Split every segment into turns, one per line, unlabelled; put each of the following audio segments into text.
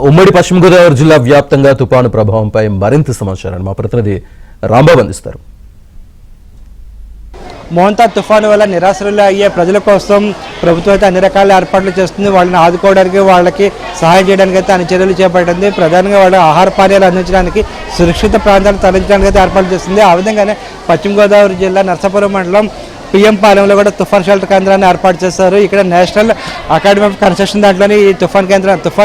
ఉమ్మడి పశ్చిమ గోదావరి జిల్లా వ్యాప్తంగా తుపాను ప్రభావంపై మరింత సమాచారాన్ని మా ప్రతినిధి రాంబాబు అందిస్తారు.
మోంతా తుఫాను వల్ల నిరాశ్రయులు అయ్యే ప్రజల కోసం ప్రభుత్వం అయితే అన్ని రకాల ఏర్పాట్లు చేస్తుంది. వాళ్ళని ఆదుకోవడానికి, వాళ్ళకి సహాయం చేయడానికి అయితే అన్ని చర్యలు చేపట్టింది. ప్రధానంగా వాళ్ళ ఆహార పానీయాలు అందించడానికి, సురక్షిత ప్రాంతాలను తరలించడానికి అయితే ఏర్పాట్లు చేస్తుంది. ఆ విధంగానే పశ్చిమ గోదావరి జిల్లా నర్సాపురం మండలం పిఎం పాలెంలో కూడా తుఫాన్ షెల్టర్ కేంద్రాన్ని ఏర్పాటు చేశారు. ఇక్కడ నేషనల్ అకాడమీ ఆఫ్ కన్స్ట్రక్షన్ దాంట్లోని ఈ తుఫాన్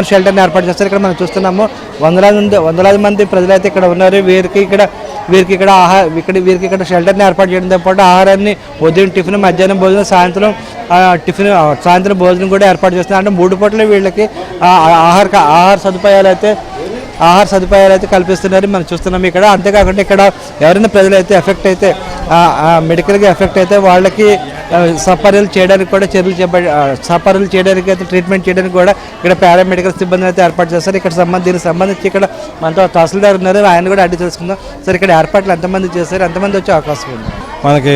షెల్టర్ని ఏర్పాటు చేస్తారు. ఇక్కడ మనం చూస్తున్నాము వందలాది మంది ప్రజలైతే ఇక్కడ ఉన్నారు. వీరికి ఇక్కడ షెల్టర్ని ఏర్పాటు చేయడంతో పాటు ఆహారాన్ని ఉదయం టిఫిన్, మధ్యాహ్నం భోజనం, సాయంత్రం భోజనం కూడా ఏర్పాటు చేస్తున్నారు. అంటే 3 పూటలు వీళ్ళకి ఆహార సదుపాయాలు అయితే కల్పిస్తున్నారు మనం చూస్తున్నాం ఇక్కడ. అంతేకాకుండా ఇక్కడ ఎవరైనా ప్రజలైతే మెడికల్గా ఎఫెక్ట్ అయితే వాళ్ళకి సపర్యలు చేయడానికి కూడా సపర్యలు చేయడానికి అయితే ట్రీట్మెంట్ చేయడానికి కూడా ఇక్కడ పారామెడికల్ సిబ్బంది అయితే ఏర్పాటు చేస్తారు. ఇక్కడ దీనికి సంబంధించి ఇక్కడ మనతో తహసీల్దార్ ఉన్నారు, ఆయన కూడా అడిగి తెలుసుకుందాం. సార్, ఇక్కడ ఏర్పాట్లు ఎంతమంది చేశారు, ఎంతమంది వచ్చే అవకాశం ఉంది?
మనకి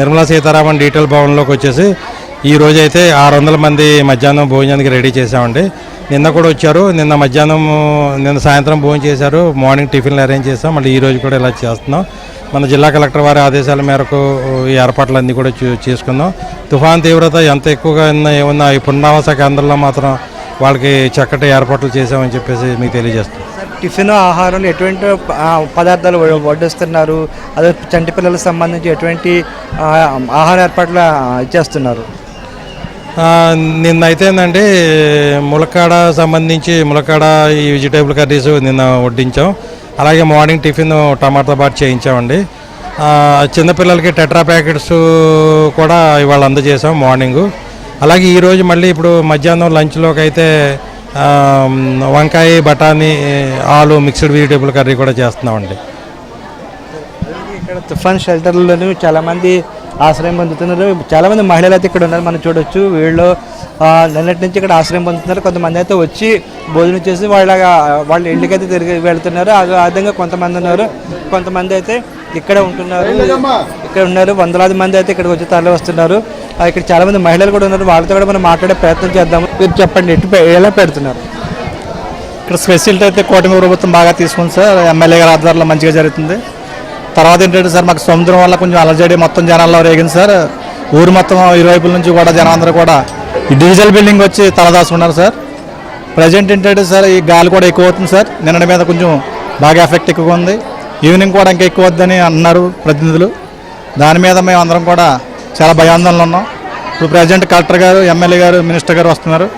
నిర్మలా సీతారామన్ డీటెయిల్ భవన్లోకి వచ్చేసి ఈ రోజు అయితే 600 మంది మధ్యాహ్నం భోజనానికి రెడీ చేసామండి. నిన్న కూడా వచ్చారు. నిన్న సాయంత్రం భోజనం చేశారు, మార్నింగ్ టిఫిన్లు అరేంజ్ చేసాం. మళ్ళీ ఈ రోజు కూడా ఇలా చేస్తున్నాం. మన జిల్లా కలెక్టర్ వారి ఆదేశాల మేరకు ఈ ఏర్పాట్లన్నీ కూడా చేసుకుందాం. తుఫాన్ తీవ్రత ఎంత ఎక్కువగా ఏమన్నా ఈ పునరావాస కేంద్రంలో మాత్రం వాళ్ళకి చక్కటి ఏర్పాట్లు చేసామని చెప్పేసి మీకు తెలియజేస్తాం.
టిఫిన్, ఆహారం ఎటువంటి పదార్థాలు వడ్డిస్తున్నారు? అదే చంటి పిల్లలకు సంబంధించి ఎటువంటి ఆహార ఏర్పాట్లు చేస్తున్నారు?
నిన్న అయితే ఏంటంటే ములక్కాడ ఈ వెజిటేబుల్ కర్రీస్ నిన్న వడ్డించాం. అలాగే మార్నింగ్ టిఫిన్ టమాటా బాట్ చేయించామండి. చిన్నపిల్లలకి టెట్రా ప్యాకెట్స్ కూడా ఇవాళ అందజేసాం మార్నింగు. అలాగే ఈరోజు మళ్ళీ ఇప్పుడు మధ్యాహ్నం లంచ్లోకి అయితే వంకాయ, బఠానీ, ఆలు మిక్స్డ్ వెజిటేబుల్ కర్రీ కూడా చేస్తున్నామండి.
ఇక్కడ తుఫాన్ షెల్టర్లోనూ చాలామంది ఆశ్రయం పొందుతున్నారు. చాలామంది మహిళలు అయితే ఇక్కడ ఉన్నారు, మనం చూడొచ్చు. వీళ్ళు నిన్నటి నుంచి ఇక్కడ ఆశ్రయం పొందుతున్నారు. కొంతమంది అయితే వచ్చి భోజనం చేసి వాళ్ళ ఇళ్ళకైతే తిరిగి వెళ్తున్నారు. ఆ విధంగా కొంతమంది అయితే ఇక్కడ ఉన్నారు. వందలాది మంది అయితే ఇక్కడికి వచ్చి తరలి వస్తున్నారు. ఇక్కడ చాలామంది మహిళలు కూడా ఉన్నారు. వాళ్ళతో కూడా మనం మాట్లాడే ప్రయత్నం చేద్దాము. మీరు చెప్పండి, ఎలా పెడుతున్నారు?
ఇక్కడ స్పెషాలిటీ అయితే కూటమి ప్రభుత్వం బాగా తీసుకుంది సార్. ఎమ్మెల్యే గారి ఆధ్వర్యంలో మంచిగా జరుగుతుంది. తర్వాత ఏంటంటే సార్, మాకు సముద్రం వల్ల కొంచెం అలజడి మొత్తం జనాల్లో రేగింది సార్. ఊరు మొత్తం ఇరువైపుల నుంచి కూడా జనాలందరూ కూడా ఈ డీజిల్ బిల్డింగ్ వచ్చి తలదాచుకున్నారు సార్. ప్రజెంట్ ఏంటంటే సార్, ఈ గాలి కూడా ఎక్కువ అవుతుంది సార్. నిన్నటి మీద కొంచెం బాగా ఎఫెక్ట్ ఎక్కువ ఉంది. ఈవినింగ్ కూడా ఇంకా ఎక్కువ వద్దని అన్నారు ప్రతినిధులు. దాని మీద మేము అందరం కూడా చాలా భయాందోళనలో ఉన్నాం. ఇప్పుడు ప్రజెంట్ కలెక్టర్ గారు, ఎమ్మెల్యే గారు, మినిస్టర్ గారు వస్తున్నారు.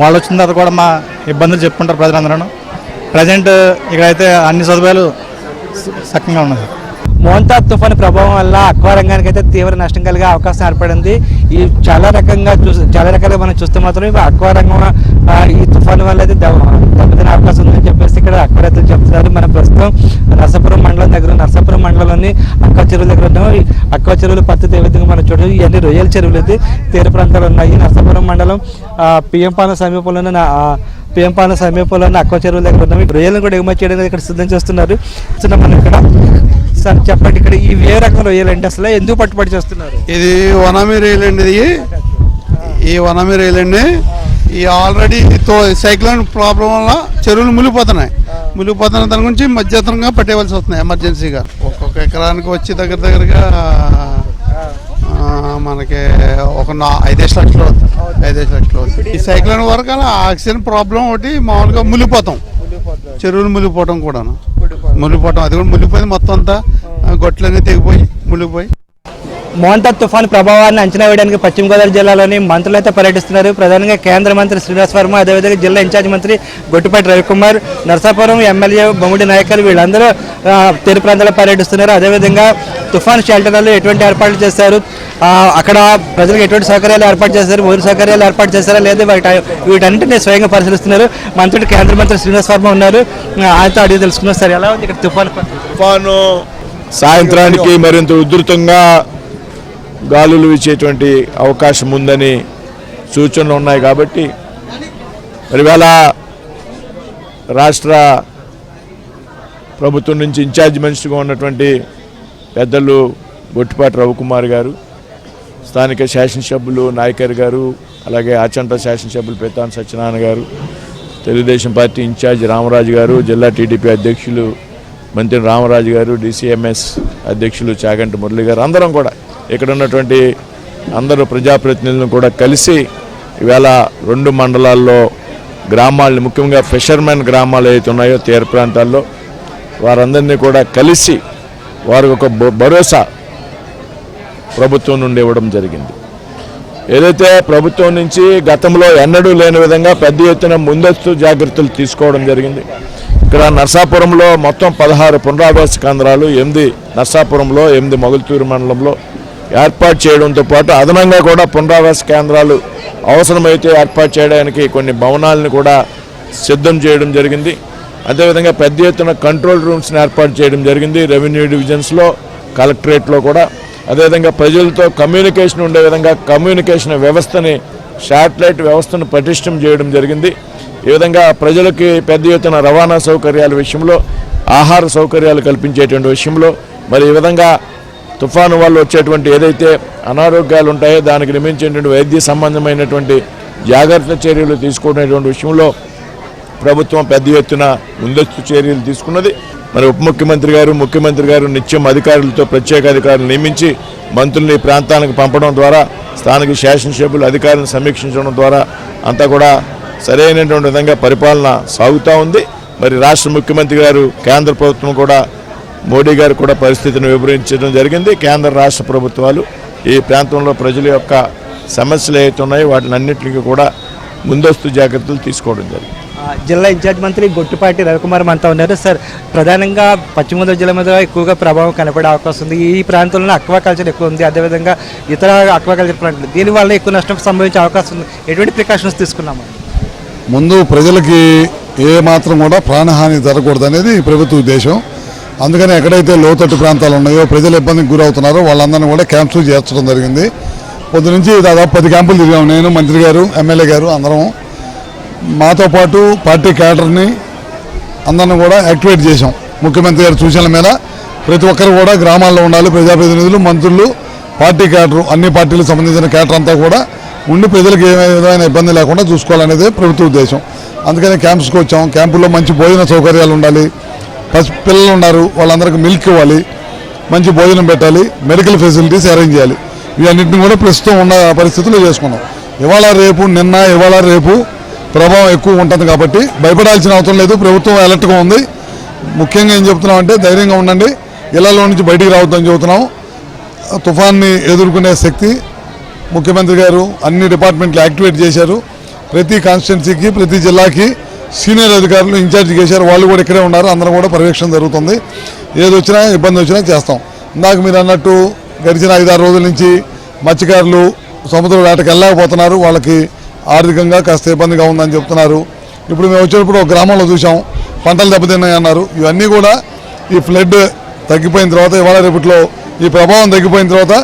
వాళ్ళు వచ్చిన తర్వాత కూడా మా ఇబ్బందులు చెప్పుకుంటారు ప్రజలందరూ. ప్రజెంట్ ఇక్కడైతే అన్ని సదుపాయాలు సక్కంగా ఉన్నాయి.
మోంతా తుఫాను ప్రభావం వల్ల అక్వా రంగానికి అయితే తీవ్ర నష్టం కలిగే అవకాశం ఏర్పడింది. ఈ చాలా రకాలుగా మనం చూస్తే మాత్రం అక్వా రంగం ఈ తుఫాను వల్ల అయితే దెబ్బతినే అవకాశం ఉందని చెప్పేసి ఇక్కడ అక్వా రైతులు చెప్తున్నారు. మనం ప్రస్తుతం నర్సాపురం మండలంలోని అక్వా చెరువుల దగ్గర ఉన్నాం. ఈ అక్వా చెరువులు పద్ధతి ఏ విధంగా మనం చూడవచ్చు. ఇవన్నీ రొయ్యల చెరువులు అయితే తీర ప్రాంతాలు ఉన్నాయి. నర్సాపురం మండలం పిఎం పాలెం సమీపంలోని అక్వా చెరువుల దగ్గర ఉన్నాం. రొయ్యలను కూడా ఎగుమతి చేయడానికి ఇక్కడ సిద్ధం చేస్తున్నారు. మనం ఇక్కడ సార్ చెప్పండి, ఇక్కడ ఈ ఏ రకం రొయ్యలండి, అసలు ఎందుకు పట్టుబడి చేస్తున్నారు?
ఇది వనామీ రొయ్యలు అండి. ఈ వనామీ రొయ్యలు అండి. ఈ ఆల్రెడీ సైక్లోన్ ప్రాబ్లం వల్ల చెరువులు మునిగిపోతున్న దాని గురించి మధ్యతరంగా పట్టేవలసి వస్తుంది ఎమర్జెన్సీగా. ఒక్కొక్క ఎకరానికి వచ్చి దగ్గరగా మనకి ఒక 5 లక్షలు అవుతుంది. ఈ సైక్లోన్ వరకు ఆక్సిజన్ ప్రాబ్లం ఒకటి, మామూలుగా మునిగిపోతాం, చెరువులు మునిగిపోవటం కూడా అది కూడా మునిగిపోయింది. మొత్తం అంతా గొట్లన్నీ తెగిపోయి మునిగిపోయి.
మోంతా తుఫాను ప్రభావాన్ని అంచనా వేయడానికి పశ్చిమ గోదావరి జిల్లాలోని మంత్రులు అయితే పర్యటిస్తున్నారు. ప్రధానంగా కేంద్ర మంత్రి శ్రీనివాస్ వర్మ, అదేవిధంగా జిల్లా ఇన్ఛార్జ్ మంత్రి గొట్టిపాటి రవికుమార్, నర్సాపురం ఎమ్మెల్యే బొమ్మిడి నాయకులు వీళ్ళందరూ తీర ప్రాంతాల్లో పర్యటిస్తున్నారు. అదేవిధంగా తుఫాను షెల్టర్లలో ఎటువంటి ఏర్పాట్లు చేశారు, అక్కడ ప్రజలకు ఎటువంటి సౌకర్యాలు ఏర్పాటు చేశారు, ఊరి సౌకర్యాలు ఏర్పాటు చేశారా లేదా, వీటన్నింటినీ స్వయంగా పరిశీలిస్తున్నారు. మంత్రులు కేంద్ర మంత్రి శ్రీనివాస్ వర్మ ఉన్నారు. ఆయనతో అడిగి తెలుసుకున్నారు. సార్, ఎలా ఉంది ఇక్కడ
తుఫాను? సాయంత్రానికి మరింత ఉధృతంగా గాలులు వీచేటువంటి అవకాశం ఉందని సూచనలు ఉన్నాయి. కాబట్టి మరి వేళ రాష్ట్ర ప్రభుత్వం నుంచి ఇన్ఛార్జ్ మినిస్టర్గా ఉన్నటువంటి పెద్దలు గొట్టిపాటి రవికుమార్ గారు, స్థానిక శాసనసభ్యులు నాయకర్ గారు, అలాగే ఆచంట శాసనసభ్యులు పేతాన్ సత్యనారాయణ గారు, తెలుగుదేశం పార్టీ ఇన్ఛార్జ్ రామరాజు గారు, జిల్లా టీడీపీ అధ్యక్షులు మంత్రి రామరాజు గారు, DCMS అధ్యక్షులు చాగంటి మురళి గారు, అందరం కూడా ఇక్కడ ఉన్నటువంటి అందరూ ప్రజాప్రతినిధులను కూడా కలిసి ఈవేళ 2 మండలాల్లో గ్రామాలను, ముఖ్యంగా ఫిషర్మెన్ గ్రామాలు ఏవైతే ఉన్నాయో తీర ప్రాంతాల్లో వారందరినీ కూడా కలిసి వారికి ఒక భరోసా ప్రభుత్వం నుండి ఇవ్వడం జరిగింది. ఏదైతే ప్రభుత్వం నుంచి గతంలో ఎన్నడూ లేని విధంగా పెద్ద ఎత్తున ముందస్తు జాగ్రత్తలు తీసుకోవడం జరిగింది. ఇక్కడ నర్సాపురంలో మొత్తం 16 పునరావాస కేంద్రాలు, 8 నర్సాపురంలో, 8 మొగల్తూరు మండలంలో ఏర్పాటు చేయడంతో పాటు అదనంగా కూడా పునరావాస కేంద్రాలు అవసరమైతే ఏర్పాటు చేయడానికి కొన్ని భవనాలను కూడా సిద్ధం చేయడం జరిగింది. అదేవిధంగా పెద్ద ఎత్తున కంట్రోల్ రూమ్స్ని ఏర్పాటు చేయడం జరిగింది రెవెన్యూ డివిజన్స్లో, కలెక్టరేట్లో కూడా. అదేవిధంగా ప్రజలతో కమ్యూనికేషన్ ఉండే విధంగా కమ్యూనికేషన్ వ్యవస్థని, శాటిలైట్ వ్యవస్థను పటిష్టం చేయడం జరిగింది. ఈ విధంగా ప్రజలకి పెద్ద ఎత్తున రవాణా సౌకర్యాల విషయంలో, ఆహార సౌకర్యాలు కల్పించేటువంటి విషయంలో, మరి ఈ విధంగా తుఫాను వల్ల వచ్చేటువంటి ఏదైతే అనారోగ్యాలు ఉంటాయో దానికి నిమించేటువంటి వైద్య సంబంధమైనటువంటి జాగ్రత్త చర్యలు తీసుకునేటువంటి విషయంలో ప్రభుత్వం పెద్ద ఎత్తున ముందస్తు చర్యలు తీసుకున్నది. మరి ఉప ముఖ్యమంత్రి గారు, ముఖ్యమంత్రి గారు నిత్యం అధికారులతో, ప్రత్యేక అధికారులు నియమించి మంత్రుల్ని ప్రాంతానికి పంపడం ద్వారా, స్థానిక శాసనసభ్యులు అధికారులను సమీక్షించడం ద్వారా అంతా కూడా సరైనటువంటి విధంగా పరిపాలన సాగుతూ ఉంది. మరి రాష్ట్ర ముఖ్యమంత్రి గారు, కేంద్ర ప్రభుత్వం కూడా, మోడీ గారు కూడా పరిస్థితిని వివరించడం జరిగింది. కేంద్ర రాష్ట్ర ప్రభుత్వాలు ఈ ప్రాంతంలో ప్రజల యొక్క సమస్యలు ఏవైతే ఉన్నాయో వాటిని అన్నింటికీ కూడా ముందస్తు జాగ్రత్తలు తీసుకోవడం జరిగింది.
జిల్లా ఇన్ఛార్జ్ మంత్రి గొట్టిపాటి రవికుమార్ మనతో ఉన్నారు. సార్, ప్రధానంగా పశ్చిమ గోదావరి జిల్లా మీద ఎక్కువగా ప్రభావం కనపడే అవకాశం ఉంది. ఈ ప్రాంతంలో అక్వాకల్చర్ ఎక్కువ ఉంది, అదేవిధంగా ఇతర అక్వాకల్చర్ ప్రాంతాలు, దీనివల్ల ఎక్కువ నష్టం సంభవించే అవకాశం ఉంది. ఎటువంటి ప్రికాషన్స్ తీసుకున్నాము?
ముందు ప్రజలకి ఏ మాత్రం కూడా ప్రాణహాని జరగకూడదు అనేది ప్రభుత్వ ఉద్దేశం. అందుకని ఎక్కడైతే లోతట్టు ప్రాంతాలు ఉన్నాయో, ప్రజలు ఇబ్బందికి గురవుతున్నారో వాళ్ళందరినీ కూడా క్యాంప్స్ చేర్చడం జరిగింది. పొద్దు నుంచి దాదాపు 10 క్యాంపులు తిరిగాము. నేను, మంత్రి గారు, ఎమ్మెల్యే గారు అందరం. మాతో పాటు పార్టీ క్యాడర్ని అందరిని కూడా యాక్టివేట్ చేశాం. ముఖ్యమంత్రి గారి సూచనల మీద ప్రతి ఒక్కరు కూడా గ్రామాల్లో ఉండాలి. ప్రజాప్రతినిధులు, మంత్రులు, పార్టీ క్యాడరు, అన్ని పార్టీలకు సంబంధించిన క్యాడర్ అంతా కూడా ఉండి ప్రజలకు ఏ విధమైన ఇబ్బంది లేకుండా చూసుకోవాలనేదే ప్రభుత్వ ఉద్దేశం. అందుకని క్యాంప్స్కి వచ్చాం. క్యాంపుల్లో మంచి భోజన సౌకర్యాలు ఉండాలి. పిల్లలు ఉన్నారు, వాళ్ళందరికీ మిల్క్ ఇవ్వాలి, మంచి భోజనం పెట్టాలి, మెడికల్ ఫెసిలిటీస్ అరేంజ్ చేయాలి. ఇవన్నింటినీ కూడా ప్రస్తుతం ఉన్న పరిస్థితుల్లో చేసుకున్నాం. ఇవాళ రేపు ప్రభావం ఎక్కువ ఉంటుంది కాబట్టి భయపడాల్సిన అవసరం లేదు. ప్రభుత్వం అలర్ట్గా ఉంది. ముఖ్యంగా ఏం చెప్తున్నాం అంటే ధైర్యంగా ఉండండి, ఇళ్లలో నుంచి బయటికి రావద్దని చెబుతున్నాం. తుఫాన్ని ఎదుర్కొనే శక్తి ముఖ్యమంత్రి గారు అన్ని డిపార్ట్మెంట్లు యాక్టివేట్ చేశారు. ప్రతి కాన్స్టిట్యున్సీకి, ప్రతి జిల్లాకి సీనియర్ అధికారులు ఇన్ఛార్జ్ చేశారు. వాళ్ళు కూడా ఇక్కడే ఉన్నారు. అందరం కూడా పర్యవేక్షణ జరుగుతుంది. ఏది వచ్చినా, ఇబ్బంది వచ్చినా చేస్తాం. ఇందాక మీరు అన్నట్టు గడిచిన 5-6 రోజుల నుంచి మత్స్యకారులు సముద్ర వేటకు వెళ్ళలేకపోతున్నారు. వాళ్ళకి ఆర్థికంగా కాస్త ఇబ్బందిగా ఉందని చెప్తున్నారు. ఇప్పుడు మేము వచ్చేటప్పుడు ఒక గ్రామంలో చూసాం, పంటలు దెబ్బతిన్నాయి అన్నారు. ఇవన్నీ కూడా ఈ ఫ్లడ్ తగ్గిపోయిన తర్వాత, ఇవాళ రేపట్లో ఈ ప్రభావం తగ్గిపోయిన తర్వాత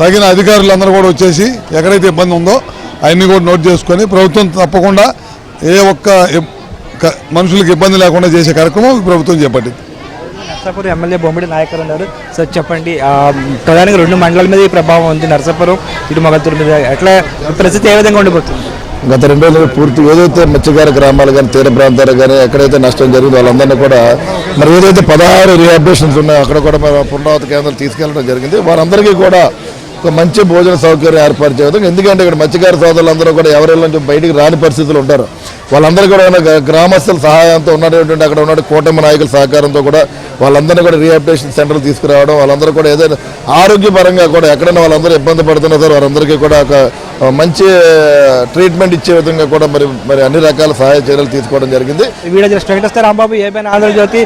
తగిన అధికారులందరూ కూడా వచ్చేసి ఎక్కడైతే ఇబ్బంది ఉందో అవన్నీ కూడా నోట్ చేసుకొని ప్రభుత్వం తప్పకుండా ఏ ఒక్క మనుషులకు ఇబ్బంది లేకుండా చేసే కార్యక్రమం ప్రభుత్వం చేపట్టింది.
నర్సాపురం ఎమ్మెల్యే బొమ్మిడి నాయకులు ఉన్నారు. సార్ చెప్పండి, ప్రధానంగా 2 మండలాల మీద ఈ ప్రభావం ఉంది, నర్సాపురం, ఇటు మొగల్తూరు మీద. ఎట్లా పరిస్థితి ఏ విధంగా ఉండిపోతుంది?
గత 2 రోజులు పూర్తి ఏదైతే మత్స్యకార గ్రామాలు కానీ, తీర ప్రాంతాలు కానీ ఎక్కడైతే నష్టం జరిగిందో వాళ్ళందరినీ కూడా మరి ఏదైతే 16 రీహాబిలిటేషన్స్ ఉన్నాయో అక్కడ కూడా పునరావృత కేంద్రాలు తీసుకెళ్ళడం జరిగింది. వారందరికీ కూడా ఒక మంచి భోజన సౌకర్యం ఏర్పాటు చేయడం. ఎందుకంటే ఇక్కడ మత్స్యకార సోదరులందరూ కూడా ఎవరి నుంచి బయటికి రాని పరిస్థితులు ఉంటారు. వాళ్ళందరూ కూడా గ్రామస్తుల సహాయంతో ఉన్నటువంటి అక్కడ ఉన్న కూటమి నాయకుల సహకారంతో కూడా వాళ్ళందరినీ కూడా రీహాబిలిటేషన్ సెంటర్లు తీసుకురావడం, వాళ్ళందరూ కూడా ఏదైనా ఆరోగ్యపరంగా కూడా ఎక్కడైనా వాళ్ళందరూ ఇబ్బంది పడుతున్నా సార్ వారందరికీ కూడా ఒక మంచి ట్రీట్మెంట్ ఇచ్చే విధంగా కూడా మరి అన్ని రకాల సహాయ చర్యలు తీసుకోవడం జరిగింది.
Video just Rambabu, ఏబైనా Andhra Jyothi,